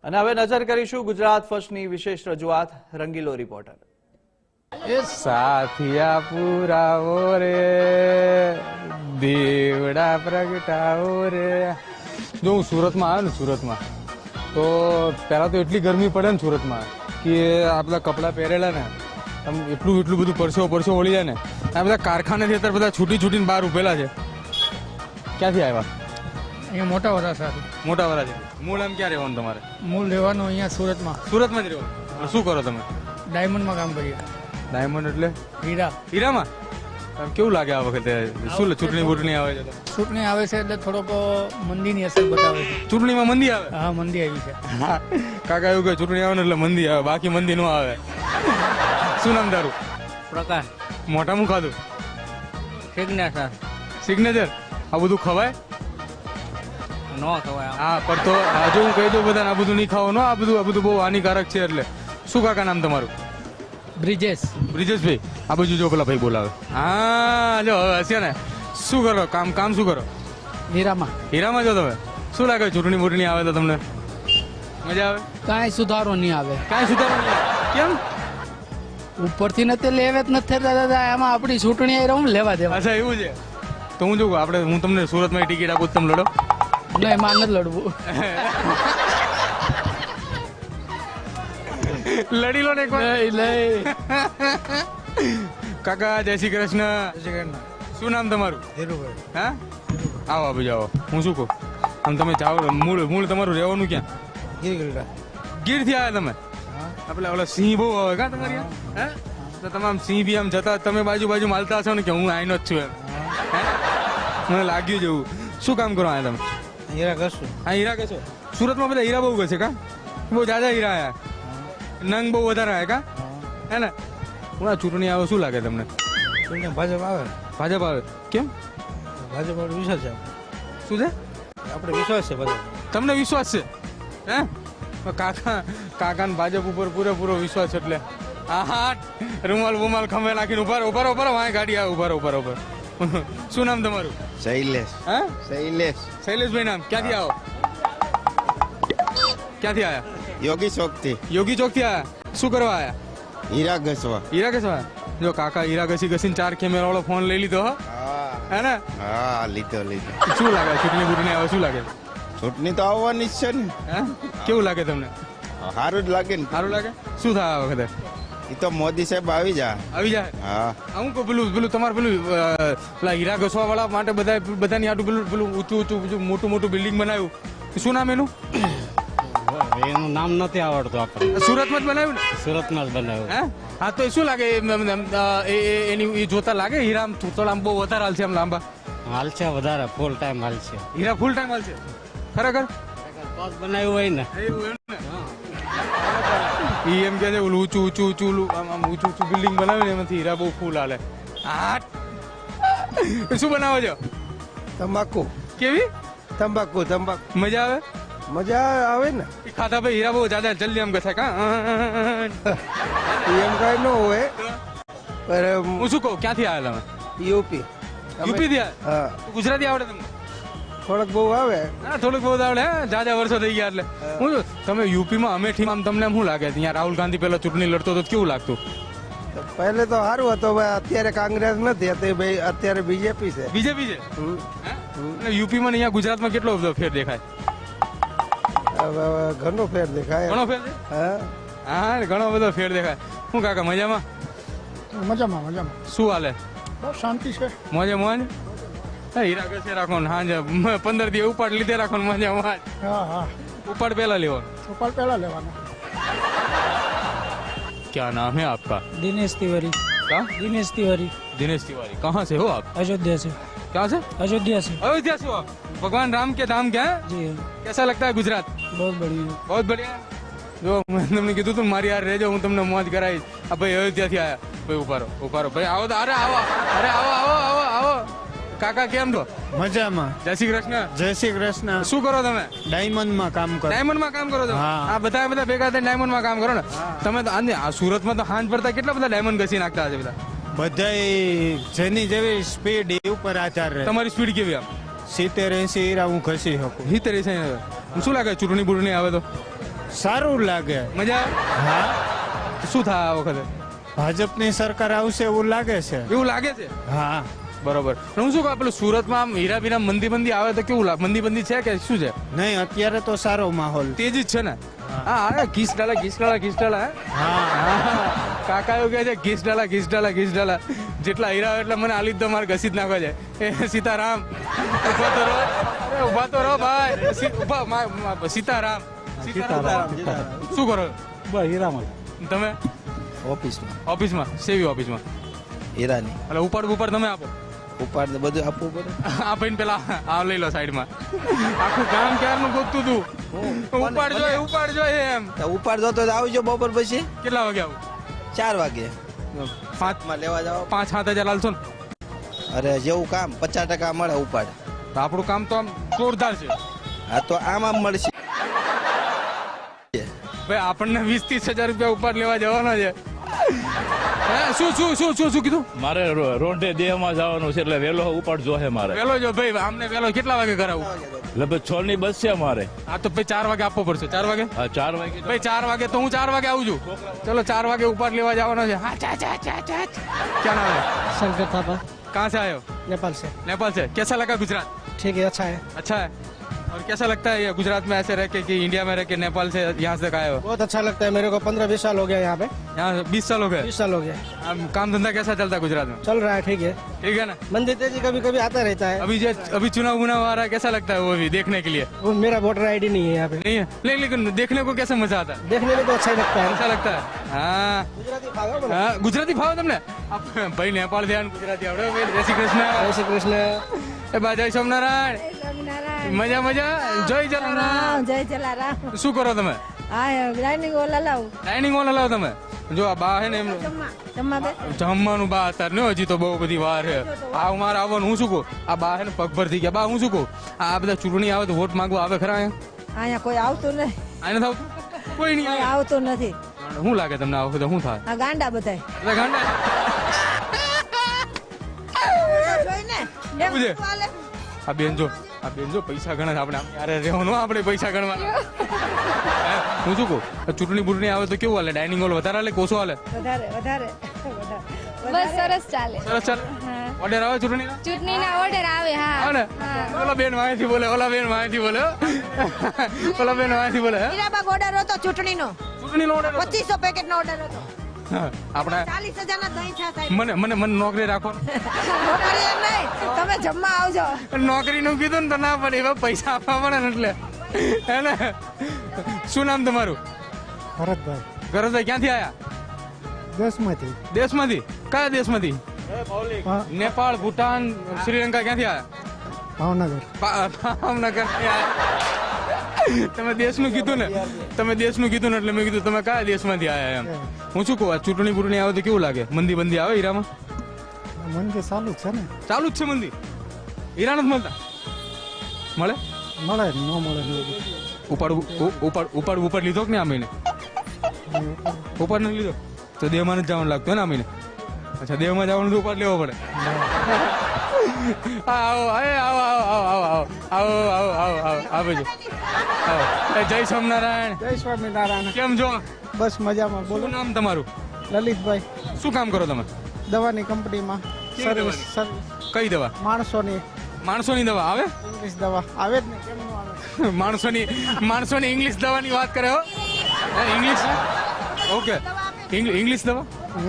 અને હવે નજર કરીશું ગુજરાત ફર્સ્ટની વિશેષ રજૂઆત રંગીલો રિપોર્ટર. એ સાથિયા પુરાવો રે દેવડા પ્રગટાવો રે. જો હું સુરતમાં આવ્યો ને સુરતમાં તો પહેલા તો એટલી ગરમી પડે ને સુરતમાં કે આ બધા કપડાં પહેરેલા ને આમ એટલું બધું પરસો ઓળી જાય ને. આ બધા કારખાનેથી અત્યારે બધા છૂટીને બહાર ઉભેલા છે. ક્યાંથી આવ્યા? અહીંયા મોટા વરાછા. મોટા વરાછા. મૂળ આમ ક્યાં રહેવાનું તમારે? મૂળ રહેવાનું અહીંયા સુરતમાં. સુરતમાં જ રહેવાનું. શું કરો તમે? ડાયમંડમાં કામ કરીએ. ડાયમંડ એટલે હીરા. હીરામાં? કેવું લાગે આ વખતે? શું ચૂંટણી આવે છે? ચૂંટણી આવે છે એટલે થોડોક મંદીની અસર બતાવે છે. ચૂંટણીમાં મંદી આવે? હા, મંદી આવી છે. હા કાકા એવું કે ચૂંટણી આવે ને એટલે મંદી આવે, બાકી મંદી ન આવે. શું નામ તારું? પ્રકાશ. મોટામાં ખાધું? સિગ્નેચર. સિગ્નેચર? આ બધું ખવાય? નો ખવાય. હા પણ તો હજુ હું કહી દઉં બધાને આ બધું નહીં ખાવાનું. આ બધું બહુ હાનિકારક છે. એટલે શું કાકા નામ તમારું? બ્રિજેશ. બ્રિજેશભાઈ. આ બાજુ જો પેલા ભાઈ બોલાવે. હા જો હવે હશે ને. શું કરો? કામ શું કરો? હીરામાં. હીરામાં જો તમે. શું લાગે ચૂંટણી આવે તો તમને મજા આવે? કાંઈ સુધારો નહીં આવે. કાંઈ સુધારો નહીં આવે? કેમ? ઉપરથી નથી લેવે જ નથી દાદા. એમાં આપણી ચૂંટણી આવી રહું લેવા દેવા. અચ્છા એવું છે. તો હું જો હું તમને સુરતમાં ટિકિટ આપું, તમે લડો? નહીં, એમાં નથી લડવું. લડી લો ને એક વાર. કાકા જય શ્રી કૃષ્ણ. શું નામ તમારું? ધીરુભાઈ. હા આવો આપી જાઓ. હું શું કહું આમ તમે જાઓ મૂળ તમારું રહેવાનું ક્યાં? ગીર થી આવ્યા તમે? આપણે ઓલા સિંહ બહુ આવે કા તમારી? હે તો તમામ સિંહ બી આમ જતા તમે બાજુ માલતા હશો ને કે હું આઈનો જ છું એમ? મને લાગ્યું જેવું. શું કામ કરો આયા તમે? હીરા કરશું. હા હીરા કશો. સુરતમાં બધા હીરા બહુ કરશે કા? બહુ જાજા હીરા આયા, નંગ બહુ વધારે આયા કા? હે ને? હું આ ચૂંટણી આવે શું લાગે તમને? ભાજપ આવે. ભાજપ આવે? કેમ? ભાજપ વિશ્વાસ છે. શું છે? આપણે વિશ્વાસ છે ભાજપ. તમને વિશ્વાસ છે? હે કાકાને ભાજપ ઉપર પૂરેપૂરો વિશ્વાસ. એટલે હા રૂમાલ ખંભે નાખીને ઉભારો વાંય ગાડી આવે. ઉભારો. શું નામ તમારું? શૈલેષ. હા શૈલેષભાઈ નામ. ક્યાંથી આવો? ક્યાંથી આયા? યોગી ચોક થી આયા. શું કરવા આયા? હીરા ઘસવા. હીરા ઘસવા? જો કાકા હીરા ઘસીને 4 કેમેરા વાળો ફોન લઈ લીધો. હે ને? હા લીધો. શું લાગે ચૂંટણી આવે? શું લાગે? ચૂંટણી તો આવવાની જ છે ને. હે કેવું લાગે તમને? સારું જ લાગે ને. સારું લાગે. શું થાય આ વખતે? એ તો મોદી સાહેબ આવી જાય. હા હું કહું પેલું તમારે પેલા હીરા ઘસવા વાળા માટે બધાની આટલું પેલું ઊંચું મોટું બિલ્ડિંગ બનાવ્યું. શું નામ એનું? એનું નામ નથી આવડતું આપણે. સુરતમાં જ બનાવ્યું ને? સુરતમાં જ બનાવ્યું. હે હા તો શું લાગે એની જોતા લાગે હીરા થોડા આમ બહુ વધારે હાલ છે આમ લાંબા? હાલ છે વધારે, ફૂલ ટાઈમ હાલ છે. હીરા ફૂલ ટાઈમ હાલ છે ખરેખર? બનાવ્યું હોય ને એમ કે છે ઓલું ઊંચું બિલ્ડિંગ બનાવે ને એમાંથી હીરા બહુ ફૂલ હાલે. શું બનાવો છો? તંબાકુ. કેવી તંબાકુ. મજા આવે? મજા આવે ને. ખાતા ભાઈ હીરા બહુ જ્યાદા જલ્દી આમ ગથાય કા? એમ કઈ ન હોય. હું શું કહું ક્યાંથી આવ્યા તમે? યુપી થી હા. ગુજરાતી આવડે તમને? થોડક બહુ આવે. હા થોડુંક બહુ આવડે. જાજા વર્ષો થઈ ગયા એટલે હું તમે યુપીમાં અમેઠીમાં તમને શું લાગે? ત્યાં રાહુલ ગાંધી પેલા ચૂંટણી લડતો તો કેવું લાગતું? પહેલે તો સારું હતું, અત્યારે કોંગ્રેસ નથી, અત્યારે બીજેપી છે. બીજેપી છે? યુપીમાં અહીંયા ગુજરાતમાં કેટલો બધો ફેર દેખાય? ઘણો ફેર દેખાય. ઘણો ફેર? હા ઘણો બધો ફેર દેખાય. શું કાકા મજામાં? મજામાં. શું હાલે? બસ શાંતિ છે. મોજે હીરા ઘસે રાખો ને હાજે 15 દી ઉપાડ લીધે રાખો ને મોજે હા ઉપાડ પહેલા લેવો. ઉપાડ પહેલા લેવાનો. क्या नाम है आपका? दिनेश तिवारी. क्या? दिनेश तिवारी. दिनेश तिवारी. कहाँ से हो आप? अयोध्या से. क्या से? अयोध्या से. अयोध्या से हो आप? भगवान राम के धाम क्या है? जी कैसा लगता है गुजरात? बहुत बढ़िया. बहुत बढ़िया. જો મેં તમને કીધું તું મારી યાર રહેજો, હું તમને મોજ કરાવીશ. આ ભાઈ અયોધ્યાથી આયા. ભાઈ ઉભારો ભાઈ આવો. આવો કાકા કેમ છો? મજામાં. જય શ્રી કૃષ્ણ. જય શ્રી કૃષ્ણ. શું કરો તમે? ડાયમંડમાં કામ કરો. ડાયમંડમાં કામ કરો છો? આ બધા ભેગા થઈને ડાયમંડમાં કામ કરો ને તમે તો? આ સુરતમાં તો હાંજ પડતા કેટલા બધા ડાયમંડ ઘસી નાખતા હશે બધા. બધાય જેની જેવી સ્પીડ એ ઉપર આધાર રહે. તમારી સ્પીડ કેવી? આમ 70-80 હીરા હું ઘસી શકું. 70-80. શું લાગે ચૂંટણી આવે તો? સારું લાગે. મજા આવે? હા, શું થાય આ વખતે ભાજપની સરકાર આવશે એવું લાગે છે. એવું લાગે છે? હા, બરોબર. હું શું કહું, પેલું સુરતમાં આમ હીરા બીરા મંદી આવે તો કેવું લાગે? મંદી છે કે શું છે? નહીં અત્યારે તો સારો માહોલ. તેજી જ છે ને? હા, ઘીસ ડાલા હે? હા, કાકા એવું કહે છે ઘીસ ડાલા જેટલા હીરા હોય એટલા મને આલી જ દો, મારે ઘસી જ નાખવા છે. એ સીતારામ ઉભા તો રહો ભાઈ. સીતારામ શું કરો? તમે ઓફિસમાં સેવી ઓફિસમાં હીરાની એટલે ઉપાડ તમે આપો? ઉપાડ બધું આપવું પડે. આ ભાઈ પેલા આ લઈ લો સાઈડમાં. આખું ગામ ક્યારનું ગોતતું તું. ઉપાડ જો એમ. ઉપાડ દો તો આવજો બપોર પછી કેટલા વાગે આવું? 4 વાગે 5 માં લેવા જાઓ. 5-7 હજાર લાલશો ને? અરે જેવું કામ 50% મળે ઉપાડ. તો આપણું કામ તો આમ જોરદાર છે હા તો આમ મળશે. ભાઈ. આપણને 20-30 હજાર રૂપિયા ઉપાડ લેવા જવાનો છે. શું કીધું? મારે રોંઢે દેહમાં જવાનું છે એટલે વેલો ઉપાડ જોહે મારે. વેલો જો ભાઈ, આમને વેલો કેટલા વાગે કરાવું? લગભગ 6 ની બસ છે મારે. આ તો ભાઈ 4 વાગે આપવો પડશે. 4 વાગે? હા 4 વાગે. ભાઈ 4 વાગે તો હું 4 વાગે આવું છું. ચલો 4 વાગે ઉપાડ લેવા જવાનો છે. હા क्या नाम है? शंकर थापा, कहाँ से आए हो? नेपाल से. नेपाल से. कैसा लगा गुजरात? ठीक है, अच्छा है. अच्छा है. और कैसा लगता है ये गुजरात में ऐसे रह के कि इंडिया में रह के नेपाल से यहाँ से आए हो? बहुत अच्छा लगता है मेरे को. 15-20 साल हो गया यहाँ पे. यहाँ 20 साल हो गए. 20 साल हो गया. अब काम धंधा कैसा चलता है गुजरात में? चल रहा है, ठीक है. ठीक है ना? मंदिर तेजी कभी कभी आता रहता है. अभी चुनाव आ रहा है, कैसा लगता है वो भी देखने के लिए? वो मेरा वोटर आईडी नहीं है यहाँ पे. नहीं है, लेकिन देखने को कैसे मजा आता है? देखने में तो अच्छा ही लगता है. अच्छा लगता है. हाँ, गुजराती भागो बोलो. हाँ, गुजराती भाव તમને? ભાઈ નેપાળ ધ્યાન ગુજરાતી આવડે ભાઈ. જય શ્રી કૃષ્ણ. जय श्री कृष्ण. એ બા જય સોમનારાયણ. મજા જય જલારામ. જય જલારામ. શું કરો તમે? હા, ડાઇનિંગ હોલ હલાવું. ડાઇનિંગ હોલ હલાવો તમે? જો આ બા હે ને એમ જમવા બે. જમવાનું બા અત્યારે ને હજી તો બહુ બધી વાર છે. આ મારે આવવાનું. હું શું કહું, આ બા હે ને પગભર થઈ ગયા. બા હું શું કહું, આ બધા ચૂંટણી આવે તો વોટ માંગવા આવે ખરા અહીંયા? અહીંયા કોઈ આવતું નહીં. આને થાવ કોઈ નહીં કોઈ આવે. આવતું નથી. શું લાગે તમને આ વખતે શું થાય? આ ગાંડા બધાય. એટલે ગાંડા જોઈને એમ શું છે? શું હાલે? આ બેન જો પૈસા ગણે છે. આપણે યારે રહેવાનું, આપણે પૈસા ગણવાના. હે? હું શું કહું, ચૂંટણી બૂટણી આવે તો કેવું હાલે? ડાઇનિંગ હોલ વધારે હાલે કોસો હાલે? વધારે બસ સરસ ચાલે. સરસ ચાલે. ઓર્ડર આવે ચૂંટણી? ચૂંટણીના ઓર્ડર આવે. આવે ને? ઓલા બેન વાંચી બોલે. ઓલા બેન વાંચી બોલે. હે? હીરાબાગ ઓર્ડર હતો ચૂંટણીનો. ચૂંટણીનો ઓર્ડર 2500 પેકેટ નો ઓર્ડર હતો. આપણે 40,000 ના દહીં છાશ આવી. મને નોકરી રાખો. નોકરી એમ નહીં, તમે જમવા આવજો. નોકરીનું કીધું ને તો ના પડે. એવા પૈસા આપવા પડે ને એટલે. હે ને? શું નામ તમારું? ભરતભાઈ, ગરજભાઈ ક્યાંથી આયા? દેશમાંથી. દેશમાંથી? કયા દેશમાંથી? નેપાળ, ભૂટાન, શ્રીલંકા. ક્યાંથી આયા? ભાવનગર. ભાવનગર. તમે દેશનું કીધું ને એટલે મેં કીધું તમે કયા દેશમાંથી આયા એમ. હું શું કહું, આ ચૂંટણી બૂટણી આવે તો કેવું લાગે? મંદી આવે હીરામાં? મંદિર ચાલુ છે ને. ચાલુ જ છે મંદી. હીરા નથી મળતા? મળે ન મળે. ઉપાડ લીધો કે ને આ મહિને? ઉપાડ નથી લીધો તો દેવમાં જ જવાનું લાગતું ને આ મહિને? અચ્છા, દેવમાં જવાનું તો ઉપાડ લેવો પડે. આવો જય સ્વામિનારાયણ. જય સ્વામિનારાયણ. કેમ છો? બસ મજામાં. બોલો. શું નામ તમારું? લલિતભાઈ, શું કામ કરો તમે? દવાની કંપનીમાં સર્વિસ. કઈ દવા? માણસોની દવા આવે? ઇંગ્લિશ દવા આવે જ ને, કેમ ન આવે? માણસોની ઇંગ્લિશ દવાની વાત કરે હો. ઇંગ્લિશ? ઓકે, ઇંગ્લિશ દવા.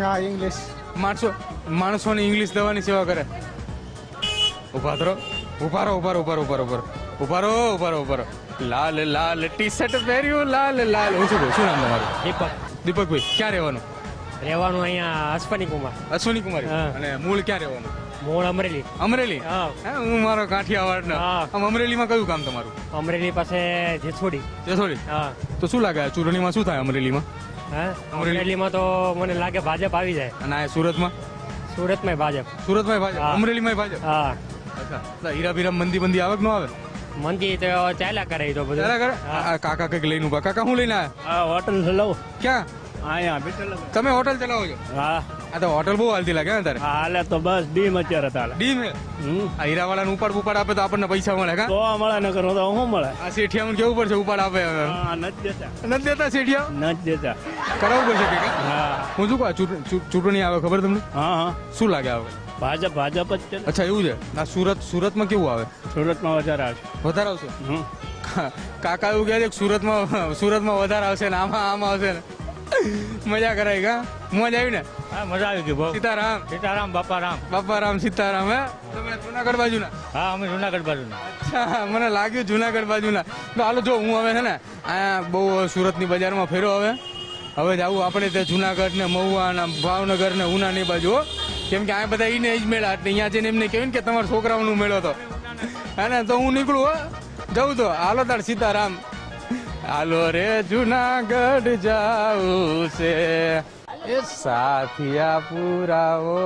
હા, ઇંગ્લિશ. માણસોની ઇંગ્લિશ દવાની સેવા કરે. ઉભા રહો. લાલ ટી શર્ટ પહેર્યું, લાલ. હું શું કહું, શું નામ તમારું? દીપકભાઈ. ક્યાં રહેવાનું? અહીંયા અશ્વની કુમાર. અને મૂળ ક્યાં રહેવાનું? મૂળ અમરેલી. હે, હું મારો કાઠિયાવાડ ના. આમ અમરેલીમાં કયું કામ તમારું? અમરેલી પાસે જેસોડી. હા. તો શું લાગે ચૂંટણીમાં શું થાય અમરેલીમાં? અમરેલીમાં તો મને લાગે ભાજપ આવી જાય. અને આ સુરતમાં? સુરતમાં ભાજપ. હા. અમરેલીમાં ભાજપ. હા. અચ્છા, હીરા બીરા મંદી આવે કે ન આવે? મંદી તો ચાલ્યા કરે. તો બધું ચાલ્યા કરે. આ કાકા કઈક લઈને ઉભા. કાકા હું લઈને આવ્યા? આ હોટલ લઉં. ક્યાં? અહીંયા બેઠેલ તમે હોટલ ચલાવો છો? હા આ તો હોટલ બહુ હાલતી લાગે ને તારે. હાલે તો બસ ડીમ અત્યારે ચાલે ડીમ હે. આ હીરાવાળાને ઉપાડ ઉપાડ આપે તો આપણને પૈસા મળે કા? તો મળે ન કરો તો શું મળે આ શેઠિયામાં કેવું પડશે ઉપાડ આપે હવે? હા નથી દેતા નથી દેતા શેઠિયા? નથી દેતા કરાવવું પડશે કે કા? હા હું શું કહું, ચૂંટણી આવે ખબર તમને? હા હા શું લાગે આવે? ભાજપ જ છે ને. અચ્છા એવું છે. આ સુરતમાં કેવું આવે? સુરતમાં વધારે આવશે વધારે આવશે? હમ. કાકા એવું કહે છે કે સુરતમાં વધારે આવશે ને આમાં આવશે ને. મજા કરાય કા? મોજ આવી ને? હા મજા આવી ગઈ બહુ. સીતારામ સીતારામ બાપારામ. બાપારામ સીતારામ. હે તમે જુનાગઢ બાજુના? હા અમે જુનાગઢ બાજુ અચ્છા મને લાગ્યું જુનાગઢ બાજુના. તો હાલો જો હું હવે છે ને આ બહુ સુરતની બજારમાં ફેરો હવે જાવું આપણે તે જુનાગઢ ને મહુવા ને ભાવનગર ને ઉના ની બાજુ હો. કેમ કે આ બધા ઈને જ મેળા એટલે અહીંયા જઈને એમને કહેવાય ને કે તમારા છોકરાઓનું મેળો તો હે ને. તો હું નીકળું હો જવું તો હાલો તાર સીતારામ. હાલો રે જુનાગઢ જાવું છે એ સાથિયા પુરાવો